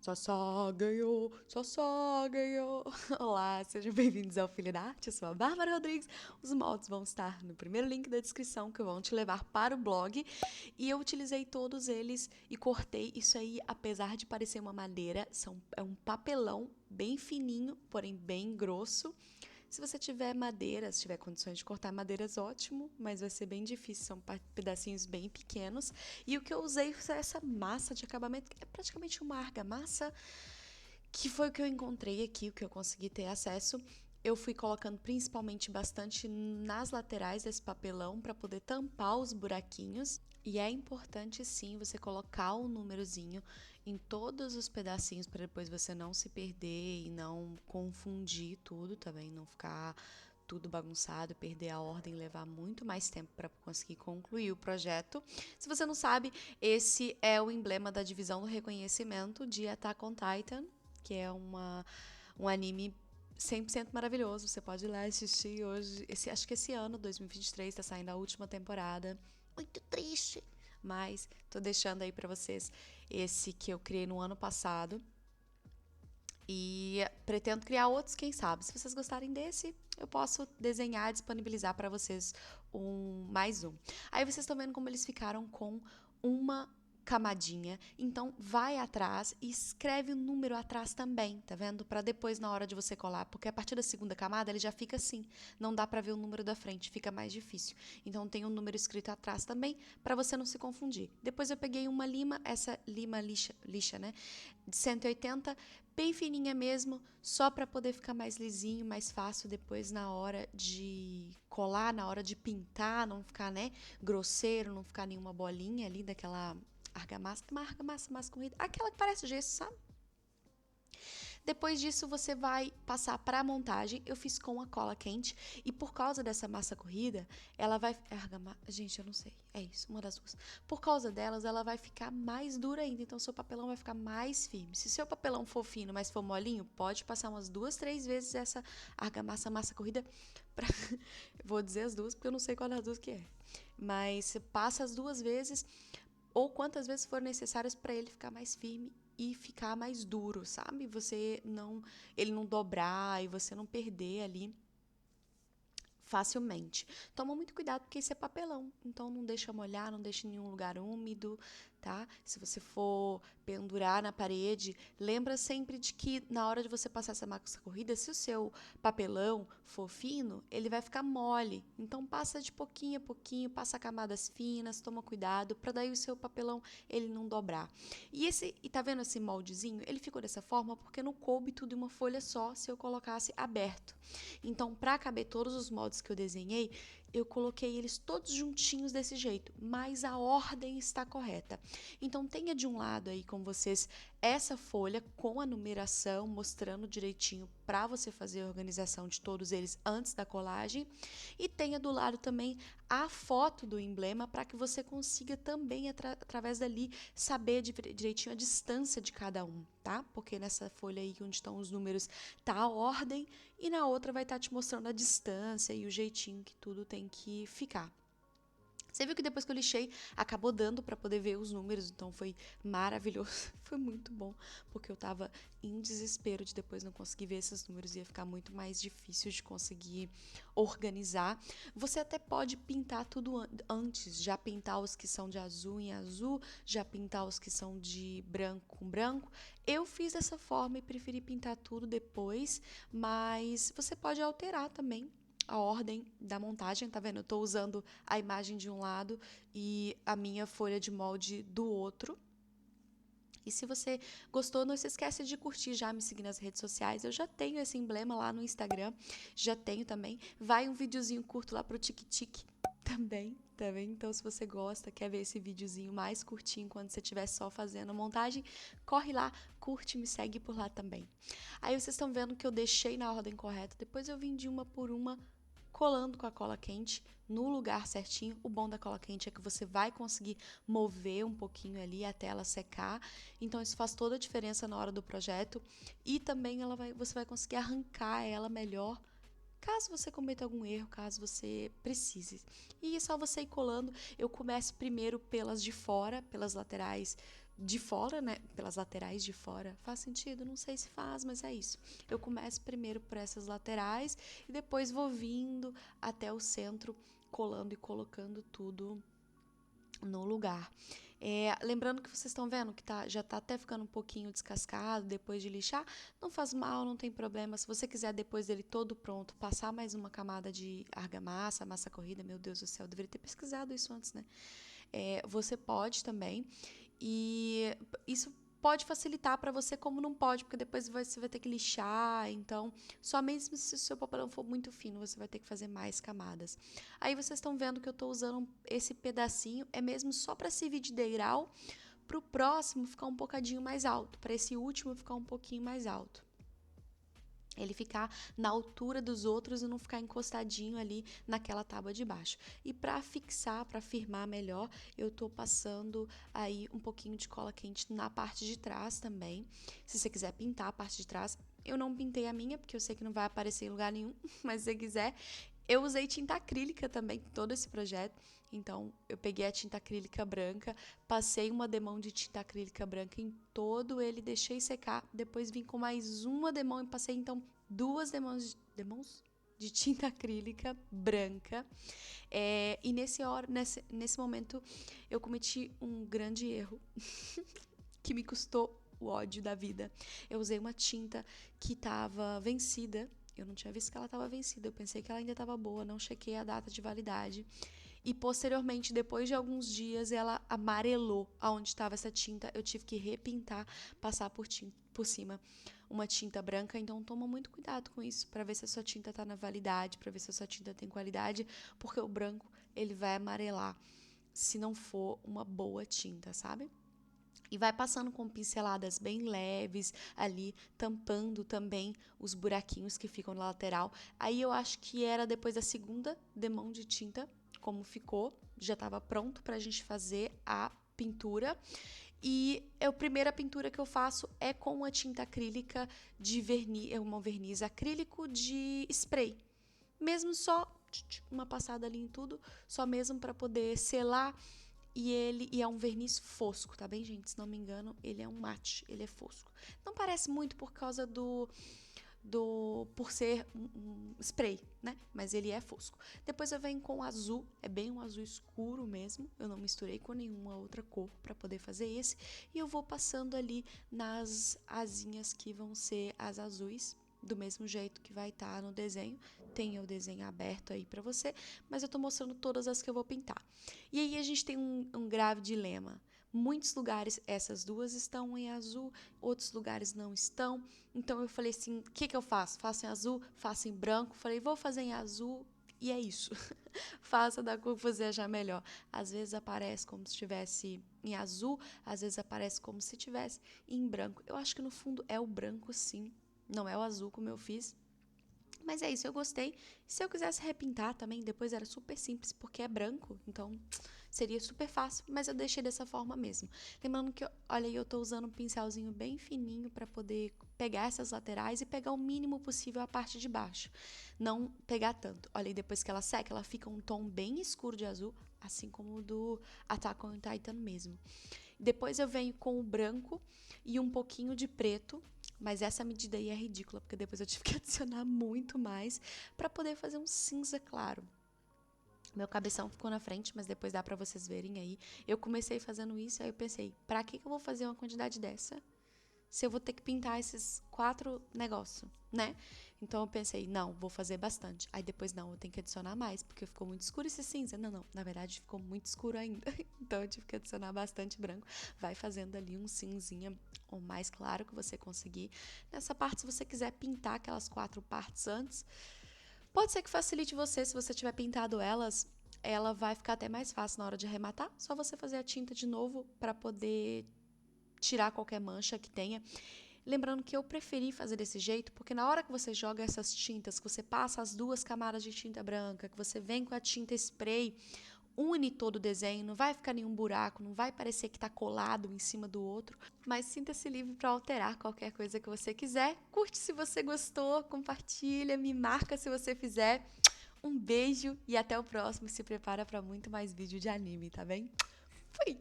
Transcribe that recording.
Sassá ganhou, Sassá ganhou. Olá, sejam bem-vindos ao Filho da Arte, eu sou a Bárbara Rodrigues. Os moldes vão estar no primeiro link da descrição que vão te levar para o blog. E eu utilizei todos eles e cortei isso aí, apesar de parecer uma madeira, é um papelão bem fininho, porém bem grosso. Se você tiver madeira, se tiver condições de cortar madeiras, ótimo, mas vai ser bem difícil, são pedacinhos bem pequenos. E o que eu usei foi essa massa de acabamento, que é praticamente uma argamassa, que foi o que eu encontrei aqui, o que eu consegui ter acesso. Eu fui colocando principalmente bastante nas laterais desse papelão para poder tampar os buraquinhos. E é importante sim você colocar o númerozinho em todos os pedacinhos para depois você não se perder e não confundir tudo também, não ficar tudo bagunçado, perder a ordem, levar muito mais tempo para conseguir concluir o projeto. Se você não sabe, esse é o emblema da divisão do reconhecimento de Attack on Titan, que é um anime 100% maravilhoso. Você pode ir lá assistir hoje. Acho que esse ano, 2023, está saindo a última temporada. Muito triste, mas tô deixando aí para vocês esse que eu criei no ano passado. E pretendo criar outros, quem sabe. Se vocês gostarem desse, eu posso desenhar e disponibilizar para vocês mais um. Aí vocês estão vendo como eles ficaram com uma camadinha. Então, vai atrás e escreve o número atrás também, tá vendo? Para depois, na hora de você colar, porque a partir da segunda camada ele já fica assim. Não dá para ver o número da frente, fica mais difícil. Então, tem um número escrito atrás também, para você não se confundir. Depois eu peguei uma lima, essa lima lixa, né? De 180, bem fininha mesmo, só para poder ficar mais lisinho, mais fácil depois na hora de colar, na hora de pintar, não ficar, né, grosseiro, não ficar nenhuma bolinha ali daquela argamassa, uma argamassa mais corrida, aquela que parece gesso, sabe? Depois disso, você vai passar para a montagem. Eu fiz com a cola quente e por causa dessa massa corrida, ela vai... Gente, eu não sei. É isso, uma das duas. Por causa delas, ela vai ficar mais dura ainda. Então, seu papelão vai ficar mais firme. Se seu papelão for fino, mas for molinho, pode passar umas 2, 3 vezes essa massa corrida. Pra... Vou dizer as duas, porque eu não sei qual das duas que é. Mas passa as 2 vezes ou quantas vezes for necessárias para ele ficar mais firme e ficar mais duro, sabe? Ele não dobrar e você não perder ali facilmente. Toma muito cuidado porque isso é papelão, então não deixa molhar, não deixa em nenhum lugar úmido, tá? Se você for pendurar na parede, lembra sempre de que na hora de você passar essa massa corrida, se o seu papelão for fino, ele vai ficar mole. Então passa de pouquinho a pouquinho, passa camadas finas, toma cuidado para daí o seu papelão ele não dobrar. E tá vendo esse moldezinho? Ele ficou dessa forma porque não coube tudo em uma folha só se eu colocasse aberto. Então, para caber todos os moldes que eu desenhei, eu coloquei eles todos juntinhos desse jeito, mas a ordem está correta. Então, tenha de um lado aí com vocês essa folha com a numeração, mostrando direitinho para você fazer a organização de todos eles antes da colagem, e tenha do lado também a foto do emblema para que você consiga também, através dali, saber direitinho a distância de cada um, tá? Porque nessa folha aí onde estão os números tá a ordem e na outra vai estar te mostrando a distância e o jeitinho que tudo tem que ficar. Você viu que depois que eu lixei, acabou dando para poder ver os números, então foi maravilhoso, foi muito bom, porque eu tava em desespero de depois não conseguir ver esses números, ia ficar muito mais difícil de conseguir organizar. Você até pode pintar tudo antes, já pintar os que são de azul em azul, já pintar os que são de branco com branco. Eu fiz dessa forma e preferi pintar tudo depois, mas você pode alterar também a ordem da montagem, tá vendo? Eu tô usando a imagem de um lado e a minha folha de molde do outro. E se você gostou, não se esquece de curtir já, me seguir nas redes sociais. Eu já tenho esse emblema lá no Instagram, já tenho também. Vai um videozinho curto lá pro TikTok também, tá vendo? Então, se você gosta, quer ver esse videozinho mais curtinho quando você estiver só fazendo a montagem, corre lá, curte, me segue por lá também. Aí vocês estão vendo que eu deixei na ordem correta, depois eu vim de uma por uma colando com a cola quente no lugar certinho. O bom da cola quente é que você vai conseguir mover um pouquinho ali até ela secar, então isso faz toda a diferença na hora do projeto e também você vai conseguir arrancar ela melhor caso você cometa algum erro, caso você precise. E é só você ir colando. Eu começo primeiro pelas de fora, pelas laterais de fora, né, pelas laterais de fora. Faz sentido? Não sei se faz, mas é isso. Eu começo primeiro por essas laterais e depois vou vindo até o centro, colando e colocando tudo no lugar. Lembrando que vocês estão vendo que já tá até ficando um pouquinho descascado depois de lixar, não faz mal, não tem problema. Se você quiser, depois dele todo pronto, passar mais uma camada de argamassa, massa corrida, meu Deus do céu, eu deveria ter pesquisado isso antes, né? Você pode também, e isso pode facilitar para você, como não pode, porque depois você vai ter que lixar. Então, só mesmo se o seu papelão for muito fino, você vai ter que fazer mais camadas. Aí vocês estão vendo que eu estou usando esse pedacinho, é mesmo só para servir de degrau, para o próximo ficar um bocadinho mais alto, para esse último ficar um pouquinho mais alto. Ele ficar na altura dos outros e não ficar encostadinho ali naquela tábua de baixo. E para fixar, para firmar melhor, eu tô passando aí um pouquinho de cola quente na parte de trás também. Se você quiser pintar a parte de trás, eu não pintei a minha, porque eu sei que não vai aparecer em lugar nenhum, mas se você quiser, eu usei tinta acrílica também, todo esse projeto. Então, eu peguei a tinta acrílica branca, passei uma demão de tinta acrílica branca em todo ele, deixei secar, depois vim com mais uma demão e passei, então, duas demãos de tinta acrílica branca. E nesse momento, eu cometi um grande erro que me custou o ódio da vida. Eu usei uma tinta que estava vencida. Eu não tinha visto que ela estava vencida, eu pensei que ela ainda estava boa, não chequei a data de validade. E posteriormente, depois de alguns dias, ela amarelou aonde estava essa tinta. Eu tive que repintar, passar por cima uma tinta branca. Então, toma muito cuidado com isso, para ver se a sua tinta está na validade, para ver se a sua tinta tem qualidade, porque o branco, ele vai amarelar se não for uma boa tinta, sabe? E vai passando com pinceladas bem leves ali, tampando também os buraquinhos que ficam na lateral. Aí eu acho que era depois da segunda demão de tinta, como ficou, já estava pronto para a gente fazer a pintura. E a primeira pintura que eu faço é com a tinta acrílica de verniz, um verniz acrílico de spray. Mesmo só uma passada ali em tudo, só mesmo para poder selar. E é um verniz fosco, tá bem, gente? Se não me engano, ele é um mate, ele é fosco. Não parece muito por causa por ser um spray, né? Mas ele é fosco. Depois eu venho com azul, é bem um azul escuro mesmo. Eu não misturei com nenhuma outra cor para poder fazer esse. E eu vou passando ali nas asinhas que vão ser as azuis, do mesmo jeito que vai estar no desenho. Tem o desenho aberto aí para você, mas eu tô mostrando todas as que eu vou pintar. E aí a gente tem um grave dilema. Muitos lugares, essas duas estão em azul, outros lugares não estão. Então eu falei assim, o que eu faço? Faço em azul, faço em branco. Falei, vou fazer em azul e é isso. Faça da cor que você achar melhor. Às vezes aparece como se estivesse em azul, às vezes aparece como se estivesse em branco. Eu acho que no fundo é o branco, sim. Não é o azul como eu fiz. Mas é isso, eu gostei. Se eu quisesse repintar também, depois era super simples, porque é branco, então seria super fácil, mas eu deixei dessa forma mesmo. Lembrando que, olha, eu tô usando um pincelzinho bem fininho para poder pegar essas laterais e pegar o mínimo possível a parte de baixo. Não pegar tanto. Olha, e depois que ela seca, ela fica um tom bem escuro de azul, assim como o do Attack on Titan mesmo. Depois eu venho com o branco e um pouquinho de preto, mas essa medida aí é ridícula, porque depois eu tive que adicionar muito mais para poder fazer um cinza claro. Meu cabeção ficou na frente, mas depois dá pra vocês verem aí. Eu comecei fazendo isso, aí eu pensei, pra que eu vou fazer uma quantidade dessa se eu vou ter que pintar esses 4 negócios, né? Então eu pensei, não, vou fazer bastante. Aí depois, não, eu tenho que adicionar mais, porque ficou muito escuro esse cinza. Não, na verdade ficou muito escuro ainda. Então eu tive que adicionar bastante branco. Vai fazendo ali um cinzinha o mais claro que você conseguir. Nessa parte, se você quiser pintar aquelas 4 partes antes, pode ser que facilite você, se você tiver pintado elas, ela vai ficar até mais fácil na hora de arrematar. Só você fazer a tinta de novo para poder tirar qualquer mancha que tenha. Lembrando que eu preferi fazer desse jeito, porque na hora que você joga essas tintas, que você passa as 2 camadas de tinta branca, que você vem com a tinta spray, une todo o desenho, não vai ficar nenhum buraco, não vai parecer que está colado um em cima do outro, mas sinta-se livre para alterar qualquer coisa que você quiser. Curte se você gostou, compartilha, me marca se você fizer. Um beijo e até o próximo. Se prepara para muito mais vídeo de anime, tá bem? Fui!